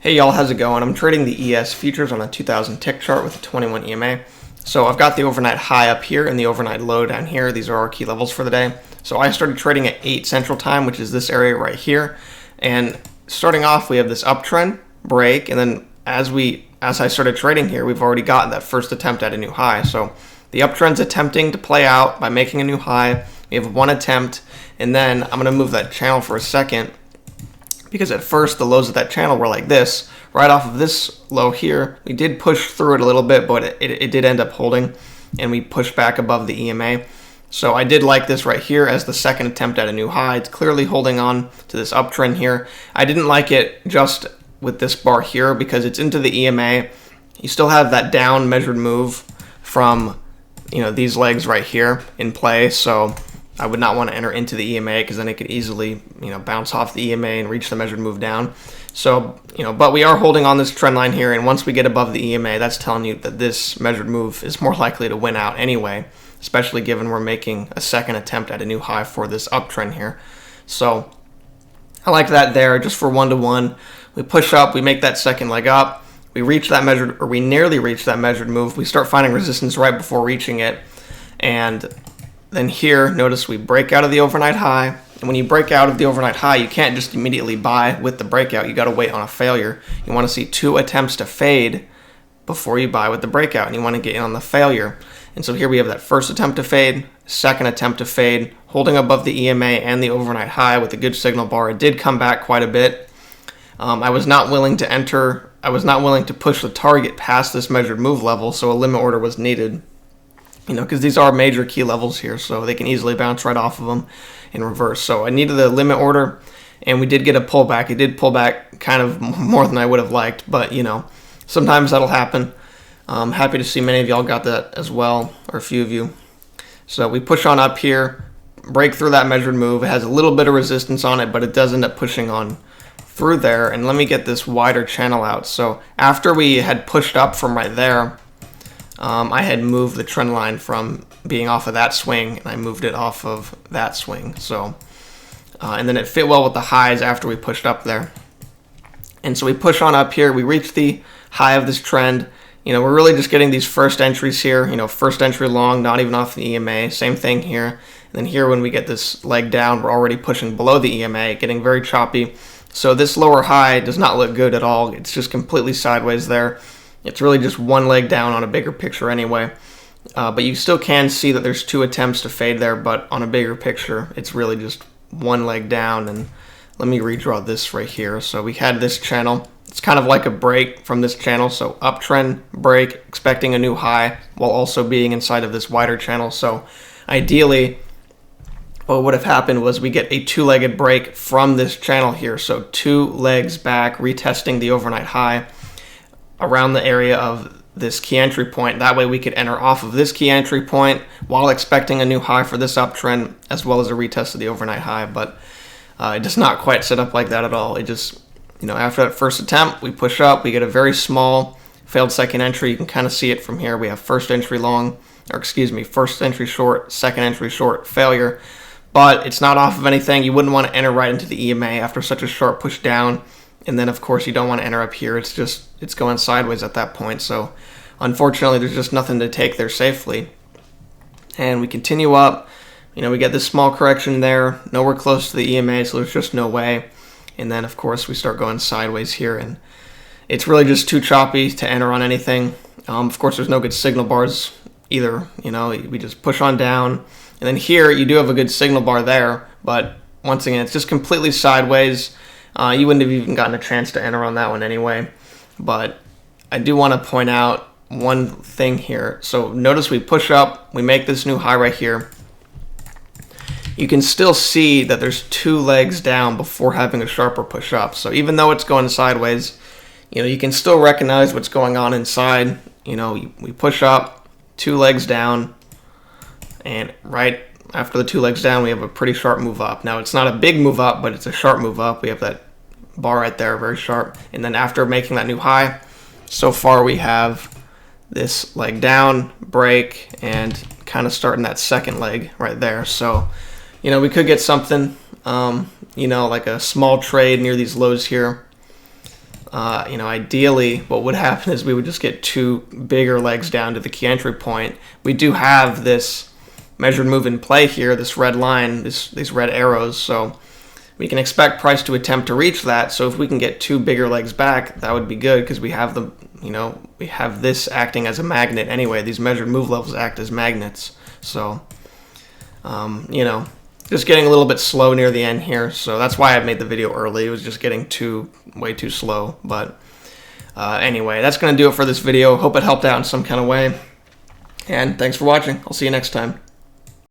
Hey y'all, how's it going? I'm trading the ES futures on a 2000 tick chart with a 21 EMA. So I've got the overnight high up here and the overnight low down here. These are our key levels for the day. So I started trading at 8 Central Time, which is this area right here. And starting off, we have this uptrend break, and then as I started trading here, we've already gotten that first attempt at a new high. So the uptrend's attempting to play out by making a new high. We have one attempt, and then I'm going to move that channel for a second, because at first the lows of that channel were like this. Right off of this low here, we did push through it a little bit, but it did end up holding, and we pushed back above the EMA. So I did like this right here as the second attempt at a new high. It's clearly holding on to this uptrend here. I didn't like it just with this bar here because it's into the EMA. You still have that down measured move from these legs right here in play, so I would not want to enter into the EMA because then it could easily bounce off the EMA and reach the measured move down. So but we are holding on this trend line here, and once we get above the EMA, that's telling you that this measured move is more likely to win out anyway, especially given we're making a second attempt at a new high for this uptrend here. So I like that there. Just for 1-to-1, we push up, we make that second leg up, we reach that measured, or we nearly reach that measured move. We start finding resistance right before reaching it, and then here, notice we break out of the overnight high. And when you break out of the overnight high, you can't just immediately buy with the breakout. You got to wait on a failure. You want to see 2 attempts to fade before you buy with the breakout, and you want to get in on the failure. And so here we have that first attempt to fade, second attempt to fade, holding above the EMA and the overnight high with a good signal bar. It did come back quite a bit. I was not willing to enter. I was not willing to push the target past this measured move level, so a limit order was needed. Because these are major key levels here, so they can easily bounce right off of them in reverse. So I needed the limit order, and we did get a pullback. It did pull back kind of more than I would have liked, but sometimes that'll happen. I'm happy to see many of y'all got that as well, or a few of you. So we push on up here, break through that measured move. It has a little bit of resistance on it, but it does end up pushing on through there. And let me get this wider channel out. So after we had pushed up from right there, I had moved the trend line from being off of that swing, and I moved it off of that swing. So, and then it fit well with the highs after we pushed up there. And so we push on up here. We reach the high of this trend. We're really just getting these first entries here. First entry long, not even off the EMA. Same thing here. And then here, when we get this leg down, we're already pushing below the EMA, getting very choppy. So this lower high does not look good at all. It's just completely sideways there. It's really just one leg down on a bigger picture anyway. But you still can see that there's 2 attempts to fade there, but on a bigger picture, it's really just one leg down. And let me redraw this right here. So we had this channel. It's kind of like a break from this channel. So uptrend, break, expecting a new high while also being inside of this wider channel. So ideally, what would have happened was we get a 2-legged break from this channel here. So 2 legs back, retesting the overnight high around the area of this key entry point. That way we could enter off of this key entry point while expecting a new high for this uptrend, as well as a retest of the overnight high. But it does not quite set up like that at all. It just, after that first attempt, we push up, we get a very small failed second entry. You can kind of see it from here. We have first entry short, second entry short, failure. But it's not off of anything. You wouldn't want to enter right into the EMA after such a sharp push down. And then, of course, you don't want to enter up here. It's going sideways at that point. So, unfortunately, there's just nothing to take there safely. And we continue up. We get this small correction there, nowhere close to the EMA, so there's just no way. And then, of course, we start going sideways here. And it's really just too choppy to enter on anything. Of course, there's no good signal bars either. We just push on down. And then here, you do have a good signal bar there. But once again, it's just completely sideways. You wouldn't have even gotten a chance to enter on that one anyway. But I do want to point out one thing here. So notice we push up, we make this new high right here. You can still see that there's 2 legs down before having a sharper push up. So even though it's going sideways, you can still recognize what's going on inside. We push up, 2 legs down, and right after the 2 legs down, we have a pretty sharp move up. Now, it's not a big move up, but it's a sharp move up. We have that bar right there, very sharp. And then after making that new high, so far we have this leg down, break, and kind of starting that second leg right there. So, we could get something, like a small trade near these lows here. Ideally what would happen is we would just get two bigger legs down to the key entry point. We do have this measured move in play here, this red line, these red arrows, so we can expect price to attempt to reach that. So if we can get two bigger legs back, that would be good, because we have we have this acting as a magnet anyway. These measured move levels act as magnets. So just getting a little bit slow near the end here, so that's why I made the video early. It was just getting way too slow. But anyway, that's going to do it for this video. Hope it helped out in some kind of way, and thanks for watching. I'll see you next time.